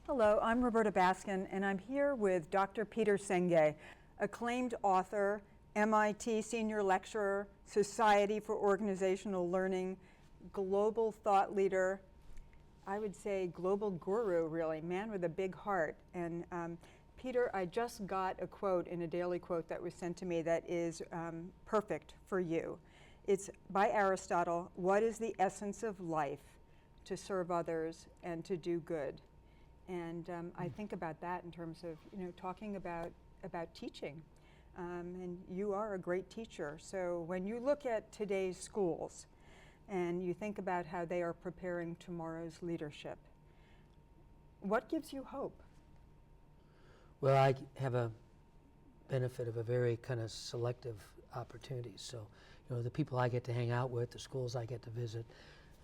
Hello, I'm Roberta Baskin, and I'm here with Dr. Peter Senge, acclaimed author, MIT senior lecturer, Society for Organizational Learning, global thought leader, I would say global guru, really, man with a big heart. And Peter, I just got a quote in a daily quote that was sent to me that is perfect for you. It's by Aristotle: "What is the essence of life? To serve others and to do good." And I think about that in terms of, talking about teaching. And you are a great teacher. So when you look at today's schools and you think about how they are preparing tomorrow's leadership, what gives you hope? Well, I have a benefit of a very kind of selective opportunity. So, the people I get to hang out with, the schools I get to visit,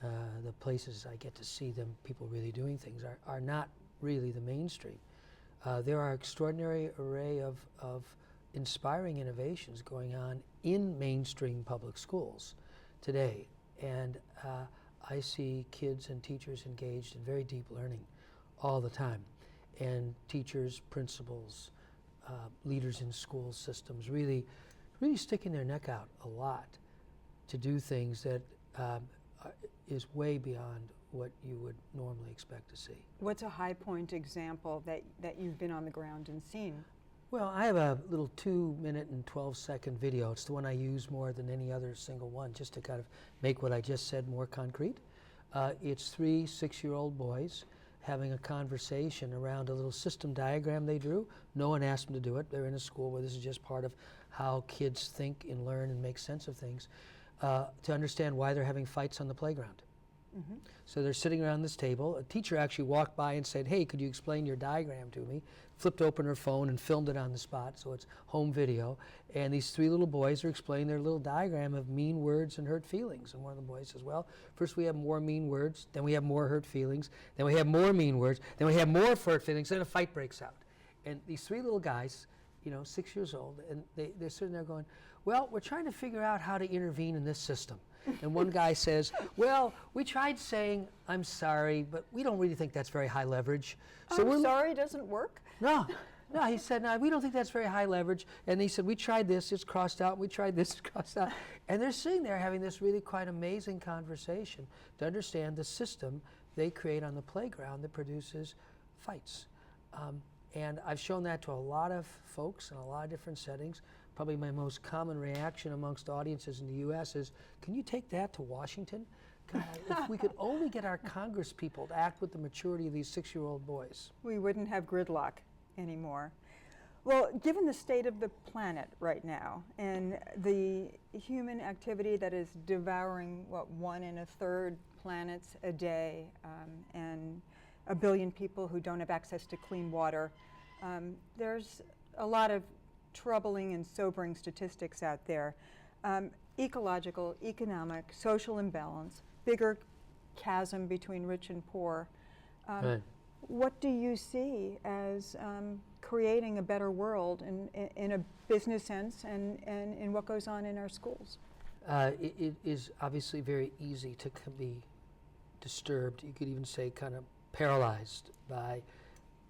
the places I get to see them, people really doing things, are not really the mainstream. There are extraordinary array of inspiring innovations going on in mainstream public schools today. And I see kids and teachers engaged in very deep learning all the time. And teachers, principals, leaders in school systems really sticking their neck out a lot to do things that is way beyond what you would normally expect to see. What's a high point example that you've been on the ground and seen? Well, I have a little 2-minute and 12-second video. It's the one I use more than any other single one, just to kind of make what I just said more concrete. It's 3 6-year-old boys having a conversation around a little system diagram they drew. No one asked them to do it. They're in a school where this is just part of how kids think and learn and make sense of things, to understand why they're having fights on the playground. Mm-hmm. So they're sitting around this table. A teacher actually walked by and said, "Hey, could you explain your diagram to me?" Flipped open her phone and filmed it on the spot, so it's home video. And these 3 little boys are explaining their little diagram of mean words and hurt feelings. And one of the boys says, "Well, first we have more mean words, then we have more hurt feelings, then we have more mean words, then we have more hurt feelings, then a fight breaks out." And these 3 little guys, 6 years old, and they're sitting there going, "Well, we're trying to figure out how to intervene in this system." And one guy says, "Well, we tried saying, 'I'm sorry,' but we don't really think that's very high leverage." So I'm sorry doesn't work? No, he said, "No, we don't think that's very high leverage." And he said, "We tried this, it's crossed out. We tried this, it's crossed out." And they're sitting there having this really quite amazing conversation to understand the system they create on the playground that produces fights. And I've shown that to a lot of folks in a lot of different settings. Probably my most common reaction amongst audiences in the U.S. is, "Can you take that to Washington? God, if we could only get our Congress people to act with the maturity of these 6-year-old boys." We wouldn't have gridlock anymore. Well, given the state of the planet right now and the human activity that is devouring, 1 1/3 planets a day, and 1 billion people who don't have access to clean water, there's a lot of troubling and sobering statistics out there. Ecological, economic, social imbalance, bigger chasm between rich and poor. Right. What do you see as creating a better world in a business sense and in what goes on in our schools? It is obviously very easy to be disturbed. You could even say kind of paralyzed by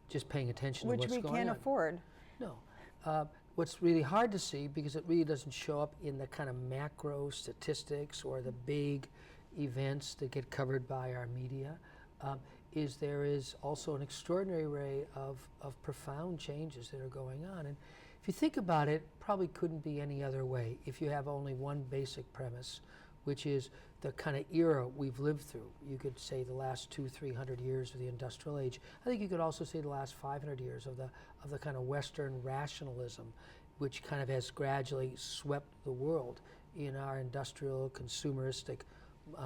just paying attention to what's going on. Which we can't afford. No. What's really hard to see, because it really doesn't show up in the kind of macro statistics or the big events that get covered by our media, is there is also an extraordinary array of profound changes that are going on. And if you think about it, probably couldn't be any other way if you have only one basic premise, which is the kind of era we've lived through. You could say the last 200-300 years of the industrial age. I think you could also say the last 500 years of the kind of Western rationalism, which kind of has gradually swept the world in our industrial, consumeristic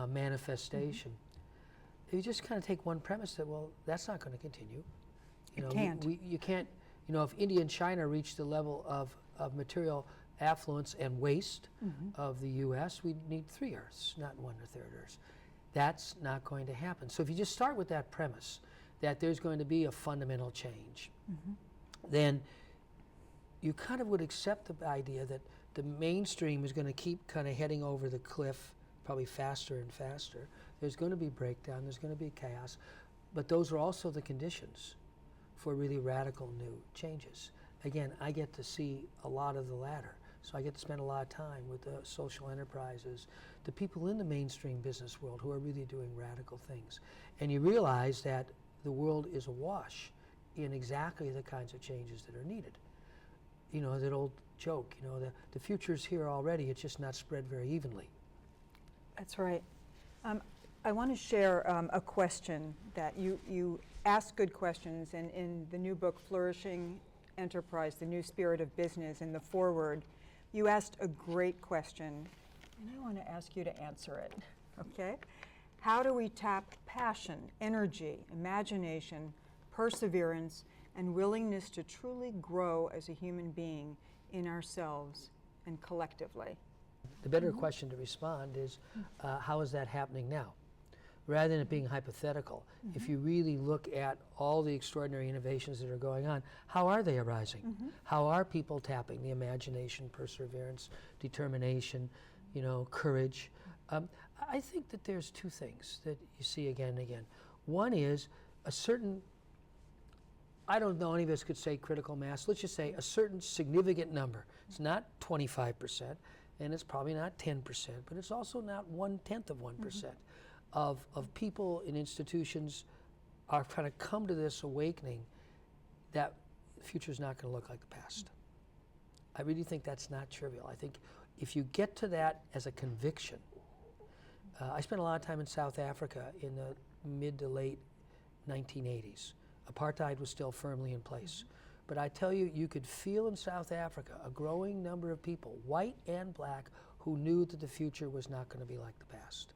manifestation. Mm-hmm. You just kind of take one premise that, well, that's not going to continue. It can't. You can't. If India and China reach the level of material affluence and waste of the U.S., we need 3 Earths, not 1 1/3 Earths. That's not going to happen. So if you just start with that premise, that there's going to be a fundamental change, then you kind of would accept the idea that the mainstream is going to keep kind of heading over the cliff, probably faster and faster. There's going to be breakdown, there's going to be chaos, but those are also the conditions for really radical new changes. Again, I get to see a lot of the latter. So I get to spend a lot of time with the social enterprises, the people in the mainstream business world who are really doing radical things. And you realize that the world is awash in exactly the kinds of changes that are needed. You know, that old joke, you know, the future's here already, it's just not spread very evenly. That's right. I want to share a question that you ask good questions, and in the new book, Flourishing Enterprise, The New Spirit of Business, in the foreword, you asked a great question, and I want to ask you to answer it, okay? How do we tap passion, energy, imagination, perseverance, and willingness to truly grow as a human being in ourselves and collectively? The better question to respond is, how is that happening now? Rather than it being hypothetical, if you really look at all the extraordinary innovations that are going on, how are they arising? How are people tapping the imagination, perseverance, determination, you know, courage? I think that there's two things that you see again and again. One is a certain, I don't know, any of us could say critical mass, let's just say a certain significant number. It's not 25%, and it's probably not 10%, but it's also not 1/10 of 1%. Of people in institutions are trying to come to this awakening that the future is not going to look like the past. I really think that's not trivial. I think if you get to that as a conviction, I spent a lot of time in South Africa in the mid to late 1980s. Apartheid was still firmly in place. But I tell you, you could feel in South Africa a growing number of people, white and black, who knew that the future was not going to be like the past.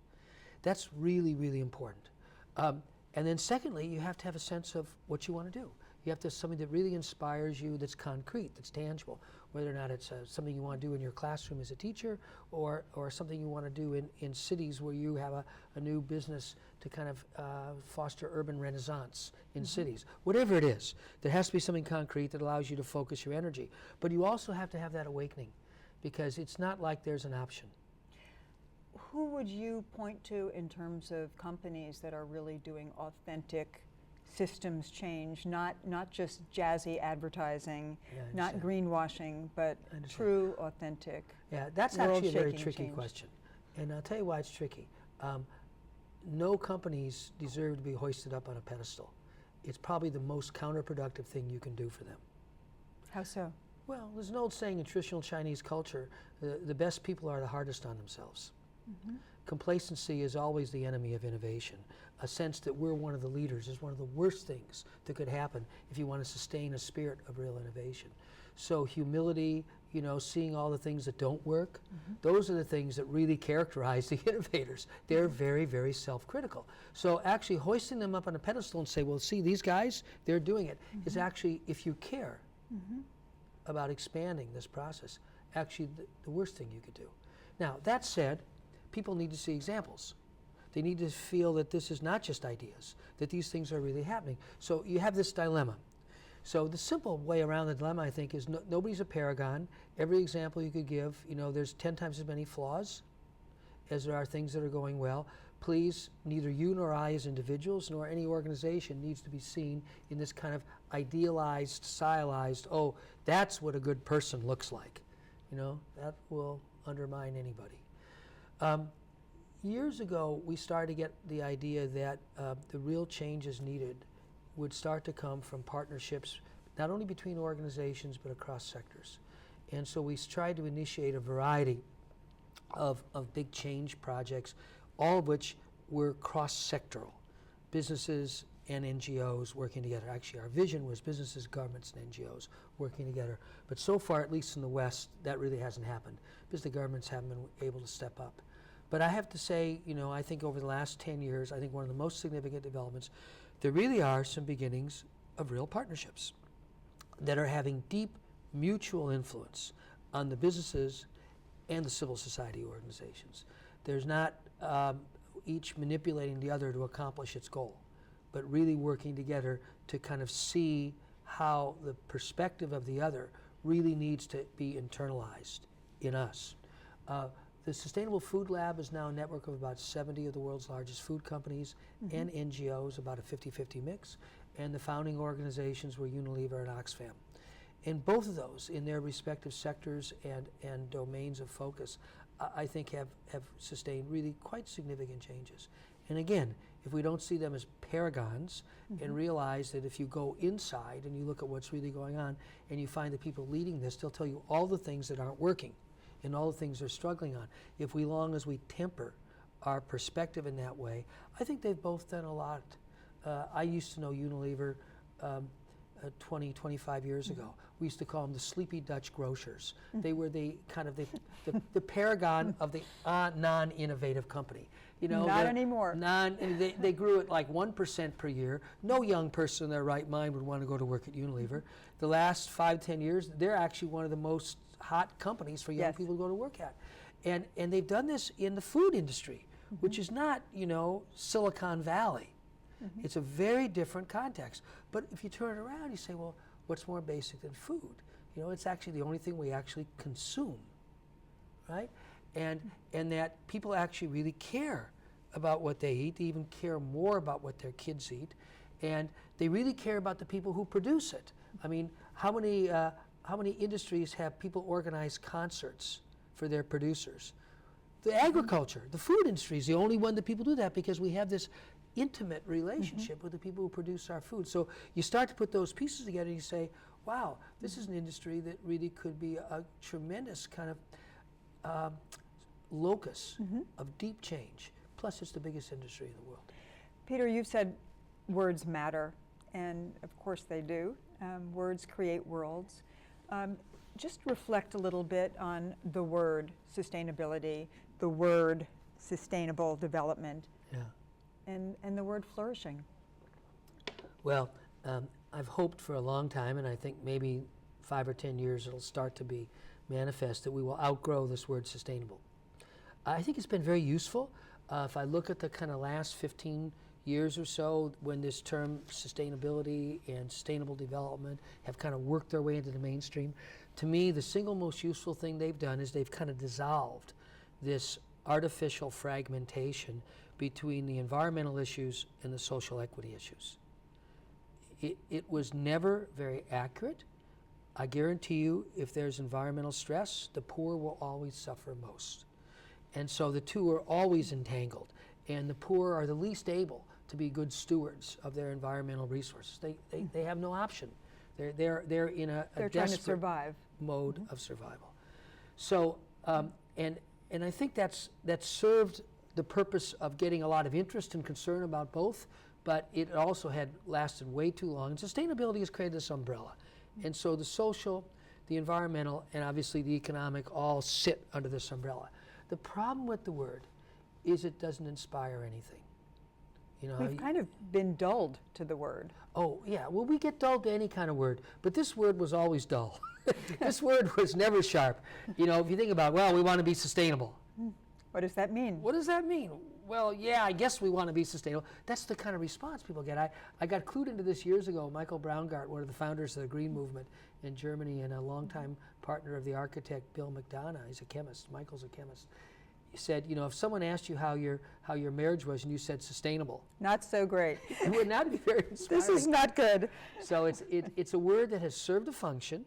That's really, really important. And then secondly, you have to have a sense of what you want to do. You have to have something that really inspires you, that's concrete, that's tangible, whether or not it's something you want to do in your classroom as a teacher, or something you want to do in cities where you have a new business to kind of foster urban renaissance in cities. Whatever it is, there has to be something concrete that allows you to focus your energy. But you also have to have that awakening, because it's not like there's an option. Who would you point to in terms of companies that are really doing authentic systems change, not just jazzy advertising, not greenwashing, but true, authentic? Yeah, that's actually a very tricky question. And I'll tell you why it's tricky. No companies deserve to be hoisted up on a pedestal. It's probably the most counterproductive thing you can do for them. How so? Well, there's an old saying in traditional Chinese culture, the best people are the hardest on themselves. Complacency is always the enemy of innovation. A sense that we're one of the leaders is one of the worst things that could happen if you want to sustain a spirit of real innovation. So humility, you know, seeing all the things that don't work, those are the things that really characterize the innovators. They're very, very self-critical. So actually hoisting them up on a pedestal and say, well, see, these guys, they're doing it, is actually, if you care about expanding this process, actually the worst thing you could do. Now, that said, people need to see examples. They need to feel that this is not just ideas, that these things are really happening. So you have this dilemma. So the simple way around the dilemma, I think, is nobody's a paragon. Every example you could give, you know, there's 10 times as many flaws as there are things that are going well. Please, neither you nor I as individuals nor any organization needs to be seen in this kind of idealized, stylized, oh, that's what a good person looks like. You know, that will undermine anybody. Years ago, we started to get the idea that the real changes needed would start to come from partnerships, not only between organizations, but across sectors. And so we tried to initiate a variety of big change projects, all of which were cross-sectoral, businesses and NGOs working together. Actually, our vision was businesses, governments, and NGOs working together. But so far, at least in the West, that really hasn't happened, because the governments haven't been able to step up. But I have to say, you know, I think over the last 10 years, I think one of the most significant developments, there really are some beginnings of real partnerships that are having deep mutual influence on the businesses and the civil society organizations. There's not each manipulating the other to accomplish its goal, but really working together to kind of see how the perspective of the other really needs to be internalized in us. The Sustainable Food Lab is now a network of about 70 of the world's largest food companies and NGOs, about a 50-50 mix. and the founding organizations were Unilever and Oxfam. And both of those, in their respective sectors and domains of focus, I think have sustained really quite significant changes. And again, if we don't see them as paragons and realize that if you go inside and you look at what's really going on and you find the people leading this, they'll tell you all the things that aren't working and all the things they're struggling on. If we, long as we temper our perspective in that way, I think they've both done a lot. I used to know Unilever 20, 25 years ago. We used to call them the sleepy Dutch grocers. They were the kind of the paragon of the non-innovative company. You know, not anymore. They grew at like 1% per year. No young person in their right mind would want to go to work at Unilever. The last 5-10 years, they're actually one of the most hot companies for young people to go to work at. And they've done this in the food industry, which is not, you know, Silicon Valley. It's a very different context. But if you turn it around, you say, well, what's more basic than food? You know, it's actually the only thing we actually consume, right? And that people actually really care about what they eat. They even care more about what their kids eat. And they really care about the people who produce it. I mean, how many industries have people organize concerts for their producers? The agriculture, the food industry is the only one that people do that because we have this intimate relationship with the people who produce our food. So you start to put those pieces together and you say, wow, this is an industry that really could be a tremendous kind of locus of deep change. Plus, it's the biggest industry in the world. Peter, you've said words matter, and of course they do. Words create worlds. Just reflect a little bit on the word sustainability, the word sustainable development, and the word flourishing. Well, I've hoped for a long time, and I think maybe 5 or 10 years it'll start to be manifest that we will outgrow this word sustainable. I think it's been very useful. If I look at the kind of last 15 years or so, when this term sustainability and sustainable development have kind of worked their way into the mainstream, to me the single most useful thing they've done is they've kind of dissolved this artificial fragmentation between the environmental issues and the social equity issues. It was never very accurate. I guarantee you, if there's environmental stress, the poor will always suffer most. And so the two are always entangled. And the poor are the least able to be good stewards of their environmental resources. They have no option. They're in a trying to desperate survive mode of survival. So, and I think that's served the purpose of getting a lot of interest and concern about both, but it also had lasted way too long. And sustainability has created this umbrella. And so the social, the environmental, and obviously the economic all sit under this umbrella. The problem with the word is it doesn't inspire anything. You know, We've kind of been dulled to the word. Oh, yeah. Well, we get dulled to any kind of word, but this word was always dull. This word was never sharp. You know, if you think about, well, we want to be sustainable. What does that mean? What does that mean? Well, yeah, I guess we want to be sustainable. That's the kind of response people get. I got clued into this years ago. Michael Braungart, one of the founders of the Green Movement in Germany and a longtime partner of the architect Bill McDonough, he's a chemist, Michael's a chemist. He said, you know, if someone asked you how your marriage was and you said sustainable, Not so great. it would not be very inspiring. This is not good. So it's a word that has served a function,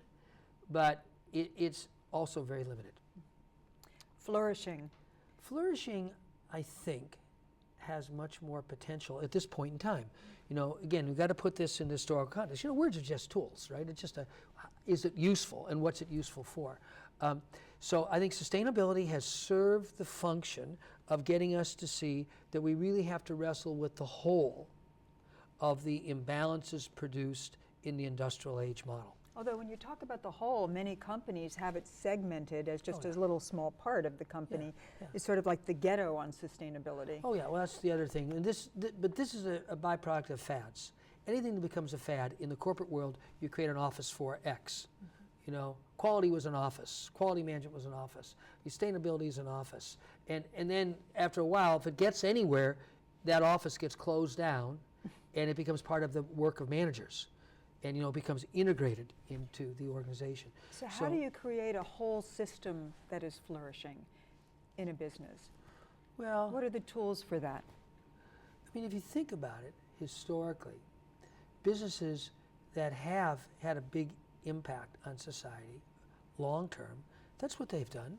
but it's also very limited. Flourishing. Flourishing, I think, has much more potential at this point in time. You know, again, we've got to put this in historical context. You know, words are just tools, right? It's just is it useful and what's it useful for? So I think sustainability has served the function of getting us to see that we really have to wrestle with the whole of the imbalances produced in the industrial age model. Although when you talk about the whole, many companies have it segmented as just a little small part of the company. Yeah. It's sort of like the ghetto on sustainability. Oh yeah, well that's the other thing. And but this is a byproduct of fads. Anything that becomes a fad in the corporate world, you create an office for X. You know, quality was an office. Quality management was an office. Sustainability is an office. And then after a while, if it gets anywhere, that office gets closed down and it becomes part of the work of managers. And, you know, it becomes integrated into the organization. So how do you create a whole system that is flourishing in a business? Well, what are the tools for that? I mean, if you think about it historically, businesses that have had a big impact on society long term, that's what they've done.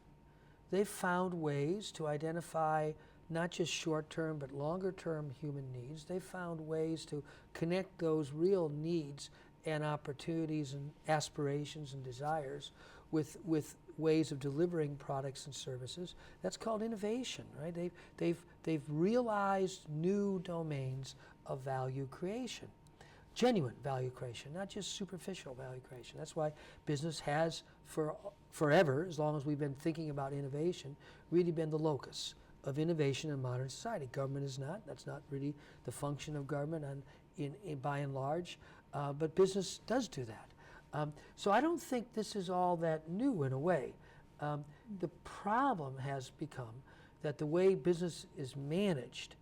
They've found ways to identify not just short-term but longer-term human needs. They've found ways to connect those real needs and opportunities and aspirations and desires with ways of delivering products and services. That's called innovation, right? They've realized new domains of value creation. Genuine value creation, not just superficial value creation. That's why business has, for forever, as long as we've been thinking about innovation, really been the locus of innovation in modern society. Government is not. That's not really the function of government by and large, but business does do that. So I don't think this is all that new in a way. The problem has become that the way business is managed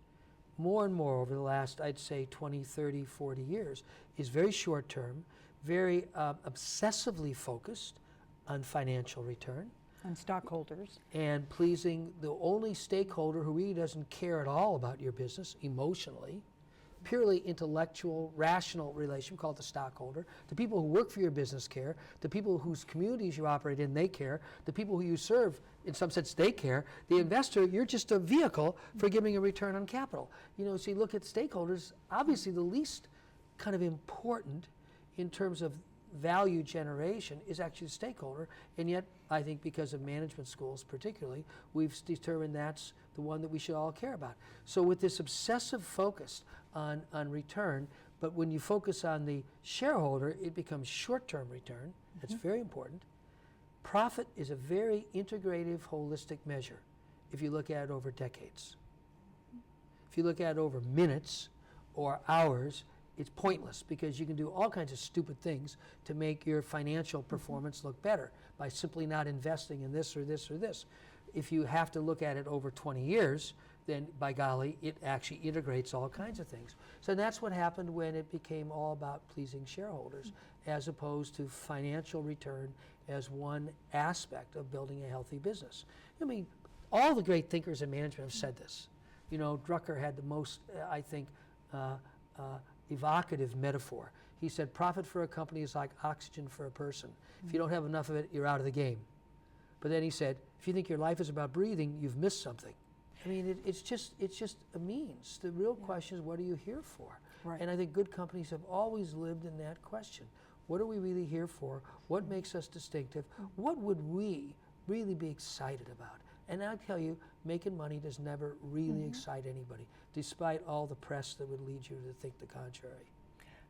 more and more over the last, I'd say, 20, 30, 40 years, is very short term, very obsessively focused on financial return. And stockholders. And pleasing the only stakeholder who really doesn't care at all about your business emotionally, purely intellectual, rational relation called the stockholder. The people who work for your business care. The people whose communities you operate in, they care. The people who you serve, in some sense, they care. The investor, you're just a vehicle for giving a return on capital. You know, so you look at stakeholders, obviously the least kind of important in terms of value generation is actually the stakeholder, and yet I think because of management schools particularly, we've determined that's the one that we should all care about. So with this obsessive focus on return, but when you focus on the shareholder, it becomes short-term return. That's very important. Profit is a very integrative, holistic measure if you look at it over decades. If you look at it over minutes or hours, it's pointless because you can do all kinds of stupid things to make your financial performance look better by simply not investing in this or this or this. If you have to look at it over 20 years, then by golly, it actually integrates all kinds of things. So that's what happened when it became all about pleasing shareholders as opposed to financial return as one aspect of building a healthy business. I mean, all the great thinkers in management have said this. You know, Drucker had the most, I think, evocative metaphor. He said, profit for a company is like oxygen for a person. If you don't have enough of it, you're out of the game. But then he said, if you think your life is about breathing, you've missed something. I mean, it's just a means. The real question is, what are you here for? Right. And I think good companies have always lived in that question. What are we really here for? What makes us distinctive? What would we really be excited about? And I'll tell you, making money does never really excite anybody, despite all the press that would lead you to think the contrary.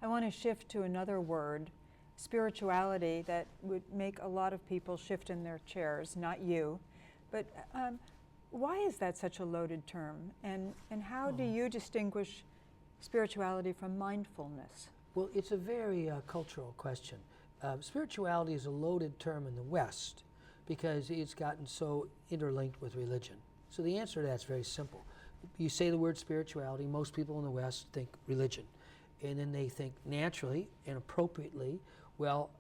I want to shift to another word, spirituality, that would make a lot of people shift in their chairs, not you. But why is that such a loaded term? And how do you distinguish spirituality from mindfulness? Well, it's a very cultural question. Spirituality is a loaded term in the West because it's gotten so interlinked with religion. So the answer to that is very simple. You say the word spirituality, most people in the West think religion. And then they think naturally and appropriately, well,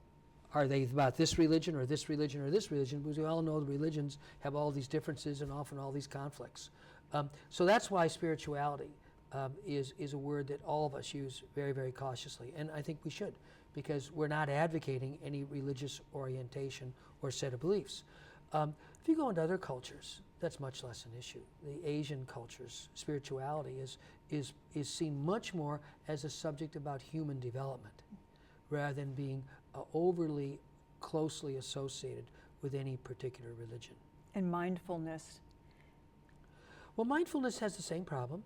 are they about this religion or this religion or this religion? Because we all know the religions have all these differences and often all these conflicts. So that's why spirituality is a word that all of us use very, very cautiously. And I think we should, because we're not advocating any religious orientation or set of beliefs. If you go into other cultures, that's much less an issue. The Asian cultures, spirituality is seen much more as a subject about human development rather than being overly closely associated with any particular religion. And mindfulness? Well, mindfulness has the same problem,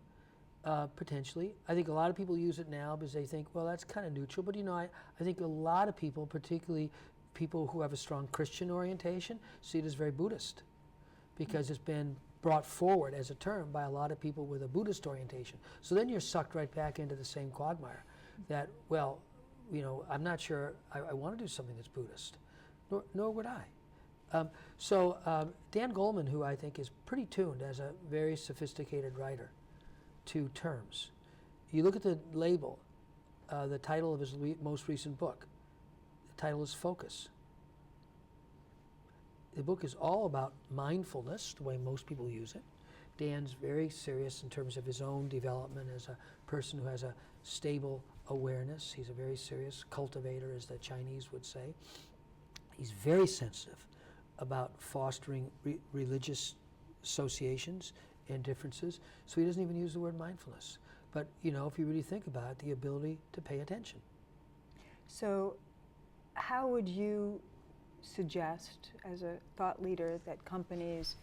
potentially. I think a lot of people use it now because they think, well, that's kind of neutral. But, you know, I think a lot of people, particularly people who have a strong Christian orientation, see it as very Buddhist because it's been brought forward as a term by a lot of people with a Buddhist orientation. So then you're sucked right back into the same quagmire that, well, you know, I'm not sure I want to do something that's Buddhist, nor would I. Dan Goleman, who I think is pretty tuned as a very sophisticated writer to terms. You look at the label, the title of his most recent book. The title is Focus. The book is all about mindfulness, the way most people use it. Dan's very serious in terms of his own development as a person who has a stable, awareness. He's a very serious cultivator, as the Chinese would say. He's very sensitive about fostering religious associations and differences, so he doesn't even use the word mindfulness. But, you know, if you really think about it, the ability to pay attention. So how would you suggest, as a thought leader, that companies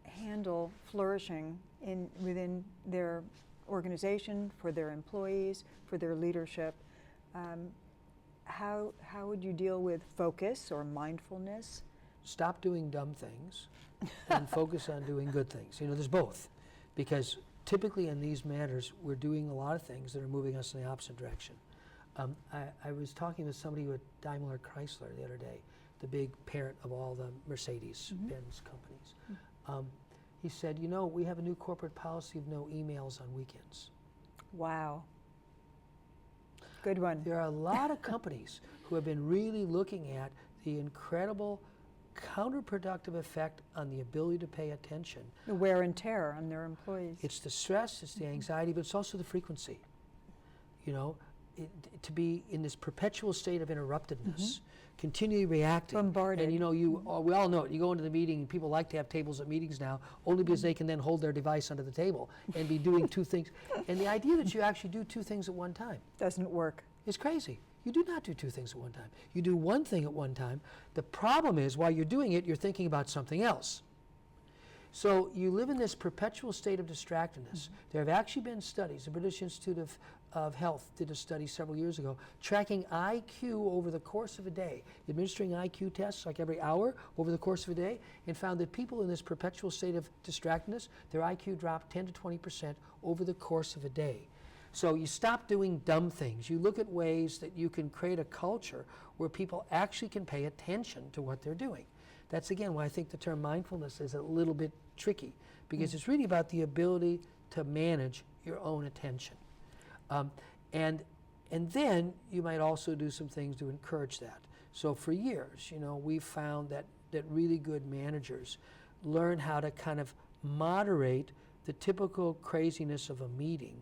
handle flourishing within their organization, for their employees, for their leadership? How would you deal with focus or mindfulness? Stop doing dumb things and focus on doing good things. You know, there's both. Because typically in these matters, we're doing a lot of things that are moving us in the opposite direction. I was talking with somebody with Daimler Chrysler the other day, the big parent of all the Mercedes-Benz companies. He said, you know, we have a new corporate policy of no emails on weekends. Wow. Good one. There are a lot of companies who have been really looking at the incredible counterproductive effect on the ability to pay attention. The wear and tear on their employees. It's the stress, it's the anxiety, but it's also the frequency. You know, to be in this perpetual state of interruptedness, continually reacting. Bombarded. And you know, we all know it. You go into the meeting, and people like to have tables at meetings now, only because they can then hold their device under the table and be doing two things. And the idea that you actually do two things at one time Doesn't work. is crazy. You do not do two things at one time. You do one thing at one time. The problem is, while you're doing it, you're thinking about something else. So you live in this perpetual state of distractedness. There have actually been studies. The British Institute of Health did a study several years ago tracking IQ over the course of a day, administering IQ tests like every hour over the course of a day, and found that people in this perpetual state of distractedness, their IQ dropped 10 to 20% over the course of a day. So you stop doing dumb things. You look at ways that you can create a culture where people actually can pay attention to what they're doing. That's, again, why I think the term mindfulness is a little bit tricky, because it's really about the ability to manage your own attention. And then you might also do some things to encourage that. So for years, you know, we've found that really good managers learn how to kind of moderate the typical craziness of a meeting,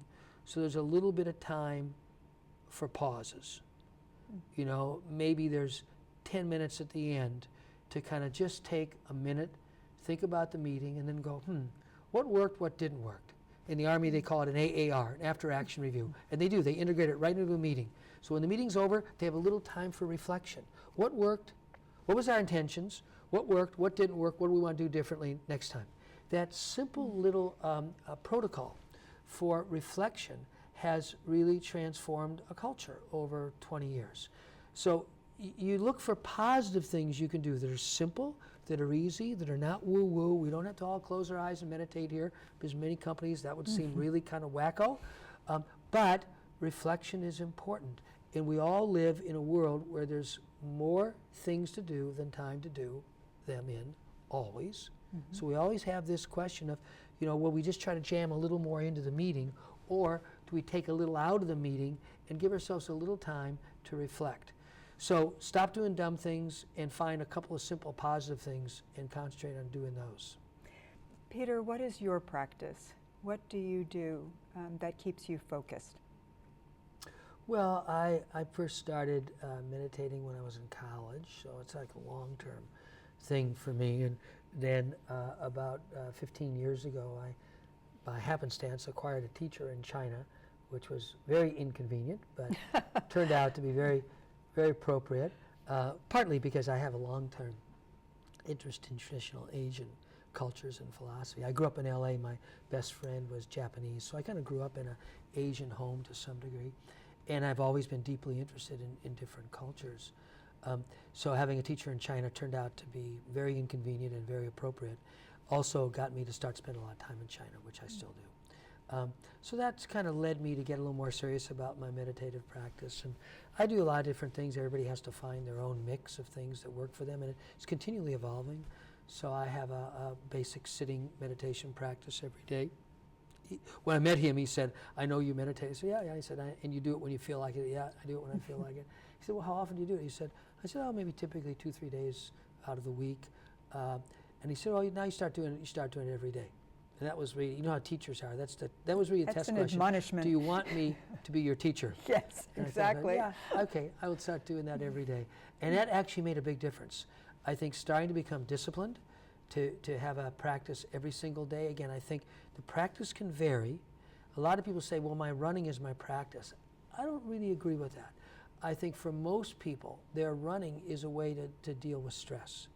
so there's a little bit of time for pauses. You know, maybe there's 10 minutes at the end to kind of just take a minute, think about the meeting, and then go, what worked, what didn't work? In the Army, they call it an AAR, an after-action review. And they do. They integrate it right into a meeting. So when the meeting's over, they have a little time for reflection. What worked? What was our intentions? What worked? What didn't work? What do we want to do differently next time? That simple little protocol for reflection has really transformed a culture over 20 years. So you look for positive things you can do that are simple, that are easy, that are not woo-woo. We don't have to all close our eyes and meditate here, because many companies that would seem really kind of wacko. But reflection is important. And we all live in a world where there's more things to do than time to do them in, always. So we always have this question of, you know, will we just try to jam a little more into the meeting, or do we take a little out of the meeting and give ourselves a little time to reflect? So stop doing dumb things and find a couple of simple positive things and concentrate on doing those. Peter, what is your practice? What do you do that keeps you focused? Well, I first started meditating when I was in college, so it's like a long-term thing for me. And then about 15 years ago, I, by happenstance, acquired a teacher in China, which was very inconvenient, but turned out to be very, very appropriate, partly because I have a long-term interest in traditional Asian cultures and philosophy. I grew up in LA. My best friend was Japanese, so I kind of grew up in an Asian home to some degree. And I've always been deeply interested in different cultures. So having a teacher in China turned out to be very inconvenient and very appropriate. Also got me to start spending a lot of time in China, which I still do. So that's kind of led me to get a little more serious about my meditative practice. And I do a lot of different things. Everybody has to find their own mix of things that work for them, and it's continually evolving. So I have a basic sitting meditation practice every day. When I met him, he said, "I know you meditate." I said, yeah. He said, "And you do it when you feel like it?" "Yeah, I do it when I feel like it." He said, "Well, how often do you do it?" I said, "Oh, maybe typically 2-3 days out of the week." And he said, "Oh, now you start doing it every day." And that was really, you know how teachers are. That was really a That's test an question. admonishment. Do you want me to be your teacher. Yes, And I thought, exactly. yeah, okay, I will start doing that every day. And that actually made a big difference. I think starting to become disciplined, to have a practice every single day. Again, I think the practice can vary. A lot of people say, well, my running is my practice. I don't really agree with that. I think for most people, their running is a way to deal with stress.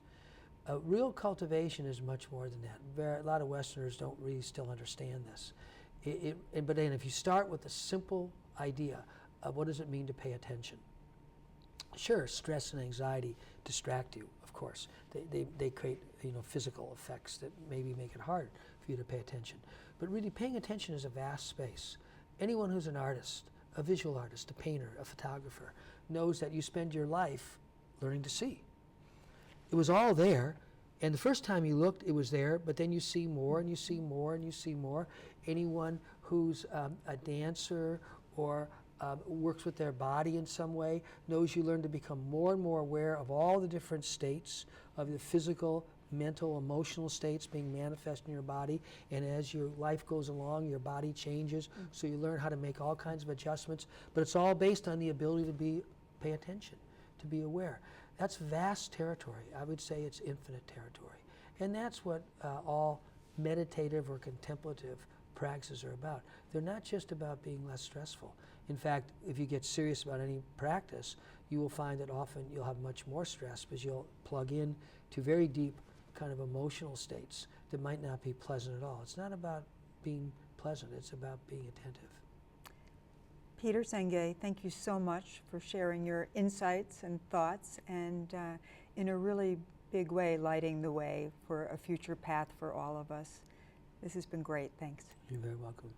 Real cultivation is much more than that. A lot of Westerners don't really still understand this. But then if you start with the simple idea of what does it mean to pay attention? Sure, stress and anxiety distract you, of course. They create physical effects that maybe make it hard for you to pay attention. But really paying attention is a vast space. Anyone who's an artist, a visual artist, a painter, a photographer, knows that you spend your life learning to see. It was all there, and the first time you looked, it was there, but then you see more, and you see more, and you see more. Anyone who's a dancer or works with their body in some way knows you learn to become more and more aware of all the different states of the physical, mental, emotional states being manifest in your body, and as your life goes along, your body changes, so you learn how to make all kinds of adjustments, but it's all based on the ability to pay attention, to be aware. That's vast territory. I would say it's infinite territory. And that's what all meditative or contemplative practices are about. They're not just about being less stressful. In fact, if you get serious about any practice, you will find that often you'll have much more stress because you'll plug in to very deep kind of emotional states that might not be pleasant at all. It's not about being pleasant, it's about being attentive. Peter Senge, thank you so much for sharing your insights and thoughts, and in a really big way lighting the way for a future path for all of us. This has been great. Thanks. You're very welcome.